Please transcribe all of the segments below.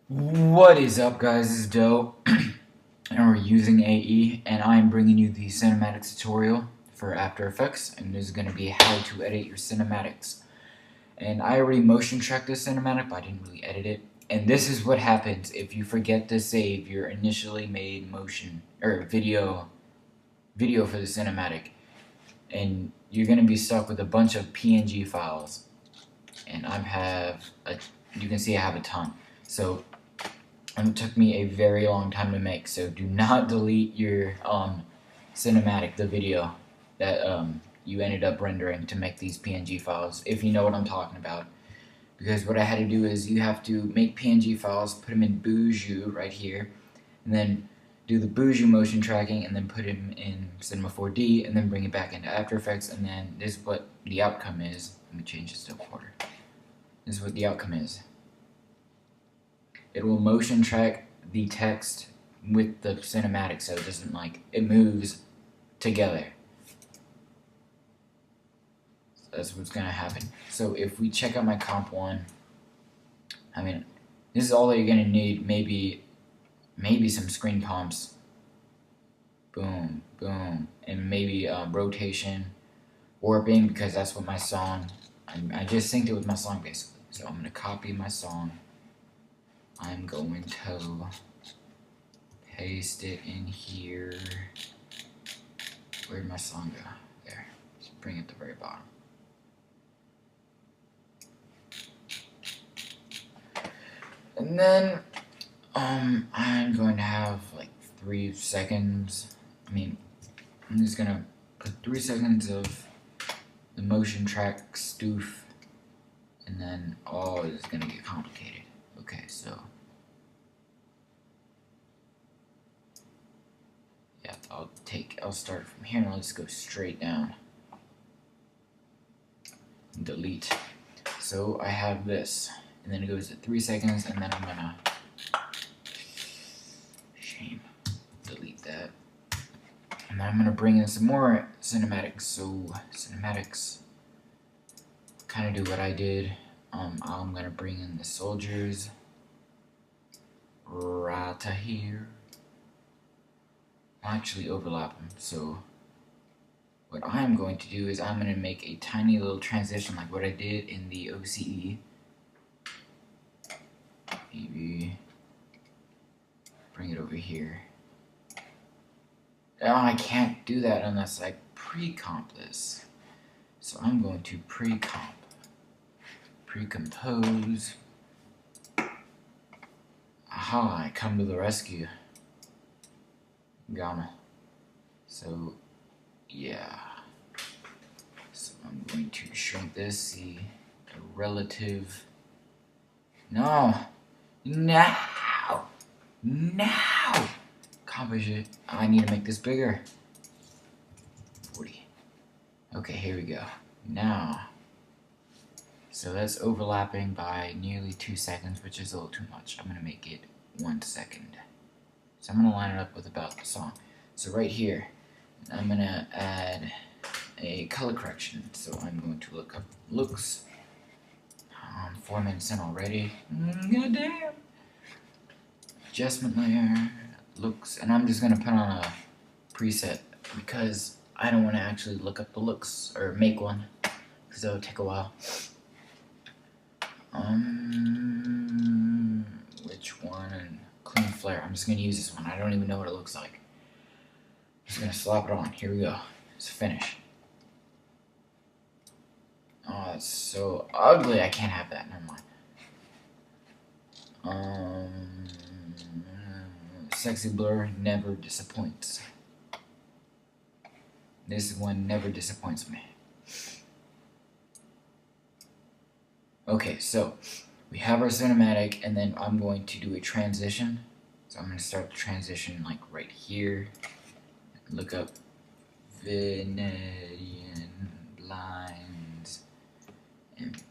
What is up, guys? This is Doe, and we're using AE, and I'm bringing you the cinematics tutorial for After Effects, and this is going to be how to edit your cinematics. And I already motion tracked this cinematic, but I didn't really edit it. And this is what happens if you forget to save your initially made motion or video for the cinematic, and you're going to be stuck with a bunch of PNG files. And you can see I have a ton. So it took me a very long time to make, so do not delete your cinematic, the video that you ended up rendering to make these PNG files, if you know what I'm talking about. Because what I had to do is you have to make PNG files, put them in Buju right here, and then do the Buju motion tracking, and then put them in Cinema 4D, and then bring it back into After Effects, and then this is what the outcome is. Let me change this to a quarter. This is what the outcome is. It will motion track the text with the cinematic, so it doesn't it moves together. So that's what's gonna happen. So if we check out my comp one, I mean, this is all that you're gonna need. Maybe some screen comps. Boom, boom, and maybe rotation, warping, because that's what my song. I just synced it with my song basically. So I'm gonna copy my song. I'm going to paste it in here. Where'd my song go? There. Just bring it to the very bottom. And then I'm going to have like 3 seconds. I'm just gonna put 3 seconds of the motion track stoof, and then it's gonna get complicated. Okay, so yeah, I'll start from here and I'll just go straight down. Delete. So I have this, and then it goes at 3 seconds, and then I'm gonna delete that. And then I'm gonna bring in some more cinematics. So cinematics kind of do what I did. I'm gonna bring in the soldiers right here. I'll actually overlap them. So what I'm going to do is I'm going to make a tiny little transition like what I did in the OCE. Maybe bring it over here. Oh, I can't do that unless I pre-comp this. So I'm going to pre-comp. Pre-compose. Aha, I come to the rescue. Gamma. So, yeah. So I'm going to shrink this, see the relative. No! Accomplish it. I need to make this bigger. 40. Okay, here we go. Now. So that's overlapping by nearly 2 seconds, which is a little too much. I'm going to make it 1 second. So I'm going to line it up with about the song. So right here, I'm going to add a color correction. So I'm going to look up looks. 4 minutes in already. Goddamn. Adjustment layer, looks, and I'm just going to put on a preset because I don't want to actually look up the looks or make one because that would take a while. Which one? Clean flare. I'm just going to use this one. I don't even know what it looks like. I'm just going to slap it on. Here we go. It's finished. Oh, it's so ugly. I can't have that. Never mind. Sexy blur never disappoints. This one never disappoints me. Okay, so we have our cinematic, and then I'm going to do a transition. So I'm going to start the transition like right here. Look up Venetian blinds and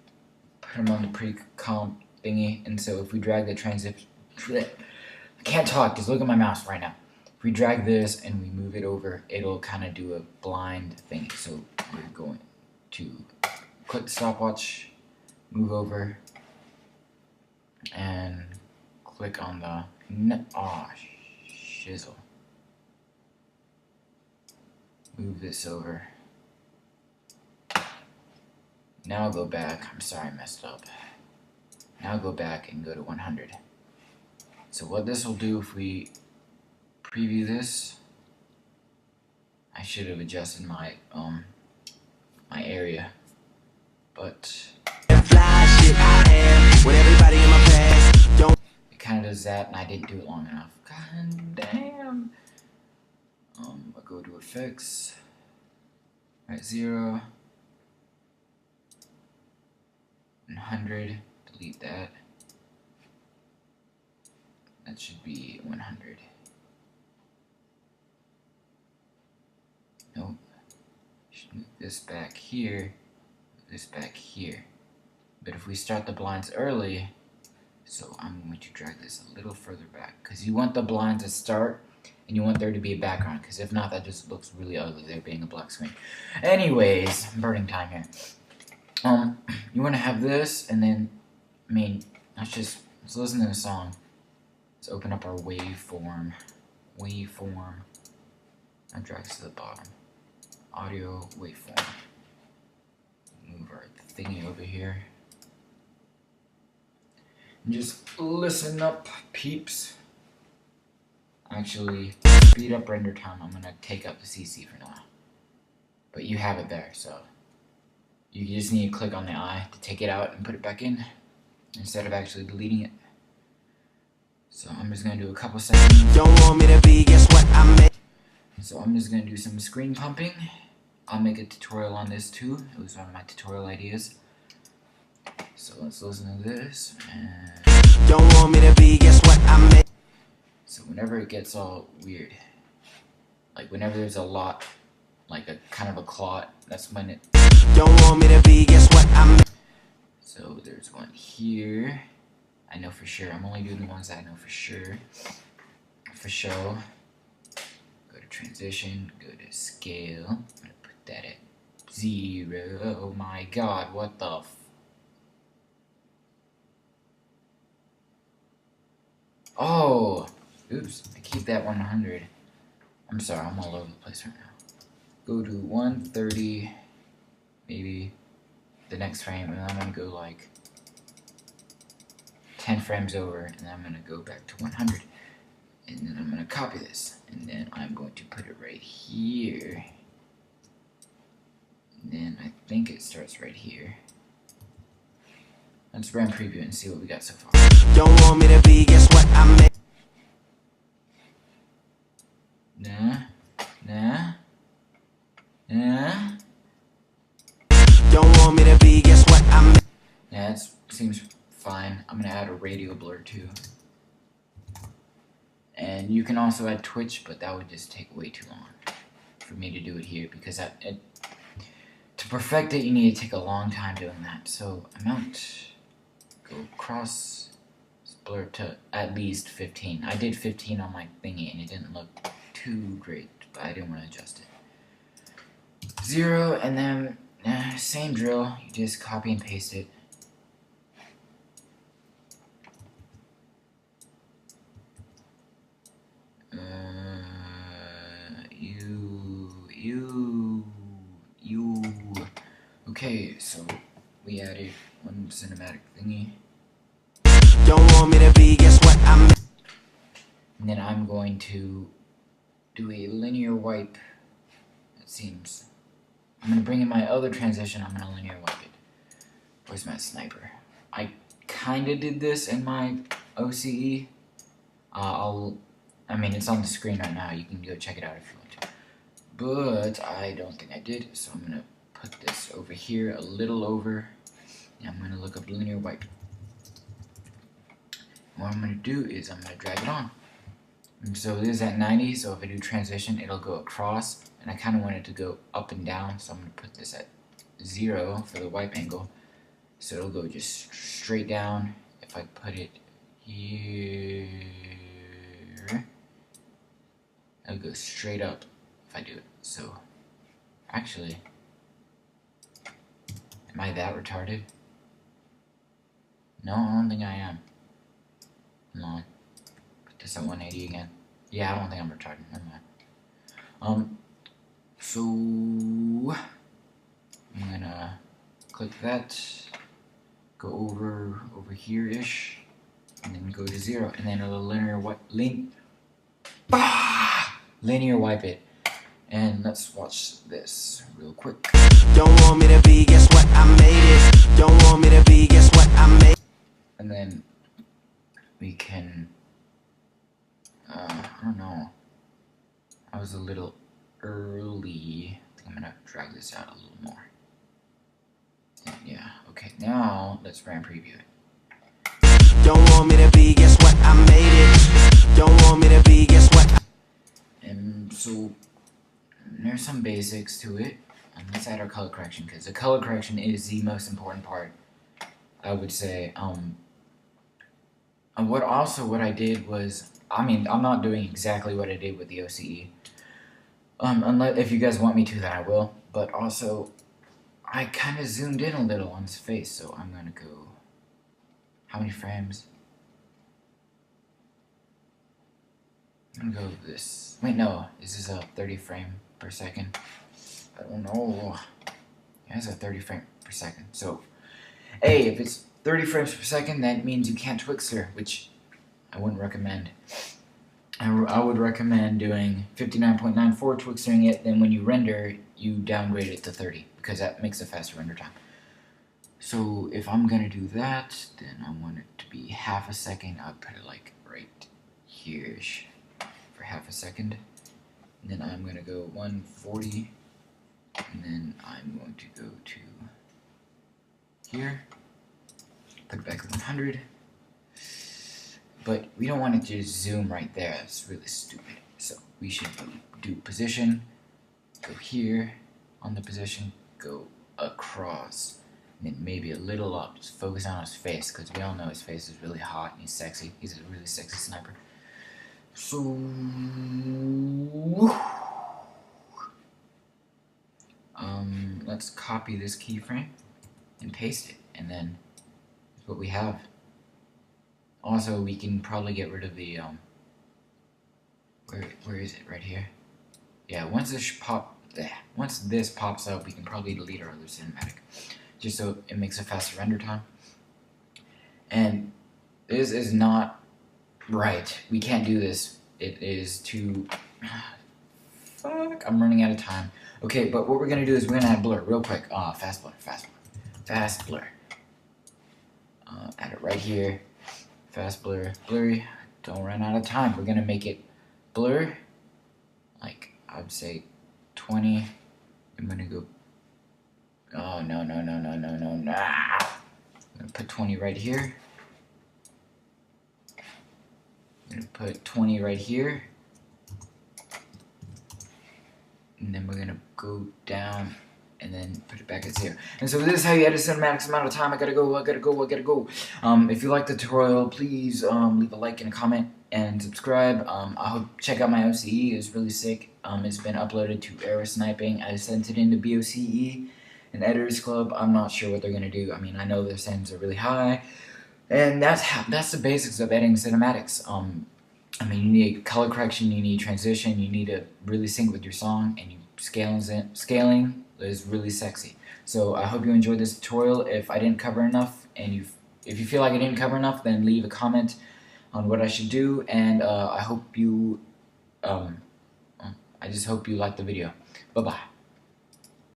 put them on the pre-comp thingy. And so if we drag the transition, I can't talk, just look at my mouse right now. If we drag this and we move it over, it'll kind of do a blind thing. So we're going to click the stopwatch, move over, and click on the shizzle. Move this over. Now I'll go back. I'm sorry I messed up. Now I'll go back and go to 100. So what this will do if we preview this, I should have adjusted my my area, but it kind of does that, and I didn't do it long enough. God damn. I'll go to effects. Right, 0, 100. Delete that. That should be 100. Nope. Should move this back here. Move this back here. But if we start the blinds early, so I'm going to drag this a little further back, because you want the blinds to start and you want there to be a background, because if not, that just looks really ugly, there being a black screen. Anyways, burning time here. You want to have this, and then, I mean, let's listen to the song. Let's open up our waveform. I'll drag this to the bottom. Audio waveform. Move our thingy over here. And just listen up, peeps. Actually, speed up render time. I'm gonna take up the CC for now. But you have it there, so you just need to click on the eye to take it out and put it back in instead of actually deleting it. So I'm just gonna do a couple seconds. Don't want me to be, guess what I made. So I'm just gonna do some screen pumping. I'll make a tutorial on this too. It was one of my tutorial ideas. So let's listen to this. And don't want me to be, guess what I made. So whenever it gets all weird, like whenever there's a lot, like a kind of a clot, that's when it don't want me to be, guess what I made. So there's one here. I know for sure. I'm only doing the ones that I know for sure. For show. Go to transition. Go to scale. I'm gonna put that at 0. Oh my god, what the f... Oh! Oops. I keep that 100. I'm sorry, I'm all over the place right now. Go to 130. Maybe the next frame, and I'm gonna go like 10 frames over, and then I'm going to go back to 100, and then I'm going to copy this, and then I'm going to put it right here, and then I think it starts right here. Let's run preview and see what we got so far. Don't want me to be, guess what I made. Nah. Don't want me to be, guess what I made. Yeah, it seems fine. I'm gonna add a radio blur too, and you can also add Twitch, but that would just take way too long for me to do it here, because to perfect it you need to take a long time doing that. So amount, go cross blur to at least 15. I did 15 on my thingy and it didn't look too great, but I didn't want to adjust it. 0, and then same drill, you just copy and paste it. Okay, so we added one cinematic thingy. Don't want me to be, guess what I'm. And then I'm going to do a linear wipe. It seems. I'm gonna bring in my other transition. I'm gonna linear wipe it. Where's my sniper? I kinda did this in my OCE. I mean, it's on the screen right now. You can go check it out if you want to. But I don't think I did, so I'm gonna put this over here, a little over. And I'm gonna look up linear wipe. And what I'm gonna do is I'm gonna drag it on. And so it is at 90, so if I do transition, it'll go across. And I kind of want it to go up and down, so I'm gonna put this at 0 for the wipe angle. So it'll go just straight down. If I put it here, it'll go straight up if I do it. So, actually, am I that retarded? No, I don't think I am. Come on. Put this at 180 again. Yeah, I don't think I'm retarded. Never mind. So I'm gonna click that, go over here-ish, and then go to 0, and then a little linear wipe it. And let's watch this real quick. Don't want me to be, guess what, I made it. Don't want me to be, guess what, I made it. And then we can, I don't know, I was a little early. I think I'm gonna drag this out a little more. Yeah, okay, now let's brand preview it. Don't want me to be, guess what, I made it. Don't want me to be, guess what. And so there's some basics to it. Let's add our color correction, because the color correction is the most important part, I would say. And what I did was, I mean, I'm not doing exactly what I did with the OCE. Unless if you guys want me to, then I will. But also, I kind of zoomed in a little on his face, so I'm gonna go. How many frames? I'm gonna go with this. Wait, no, this is a 30 frame per second. I don't know. Yeah, it's a 30 frame per second. So, hey, if it's 30 frames per second, that means you can't Twixtor, which I wouldn't recommend. I would recommend doing 59.94 Twixtoring it, then when you render, you downgrade it to 30, because that makes a faster render time. So if I'm gonna do that, then I want it to be half a second. I'll put it like right here-ish for half a second. And then I'm gonna go 140, and then I'm going to go to here, put it back at 100. But we don't want it to just zoom right there. That's really stupid. So we should do position, go here on the position, go across, and then maybe a little up. Just focus on his face, because we all know his face is really hot and he's sexy. He's a really sexy sniper. So let's copy this keyframe and paste it, and then that's what we have. Also, we can probably get rid of the where is it? Right here. Yeah, once this pops up, we can probably delete our other cinematic, just so it makes a faster render time. And this is not right. We can't do this. It is too. Fuck! I'm running out of time. Okay, but what we're gonna do is we're gonna add blur real quick. Fast blur. Add it right here. Fast blur, blurry. Don't run out of time. We're gonna make it blur, like I would say 20. I'm gonna go. Oh no. I'm gonna put 20 right here. I'm gonna put 20 right here. And then we're gonna go down and then put it back at 0. And so this is how you edit cinematics. Amount of time. I gotta go. If you like the tutorial, please leave a like and a comment and subscribe. I hope check out my OCE. It's really sick. It's been uploaded to Aero Sniping. I sent it into BOCE and Editors Club. I'm not sure what they're gonna do. I mean, I know their settings are really high, and that's the basics of editing cinematics. I mean, you need color correction, you need transition, you need to really sync with your song, and scaling is really sexy. So I hope you enjoyed this tutorial. If I didn't cover enough, and if you feel like I didn't cover enough, then leave a comment on what I should do, and I hope you, I just hope you liked the video. Bye-bye.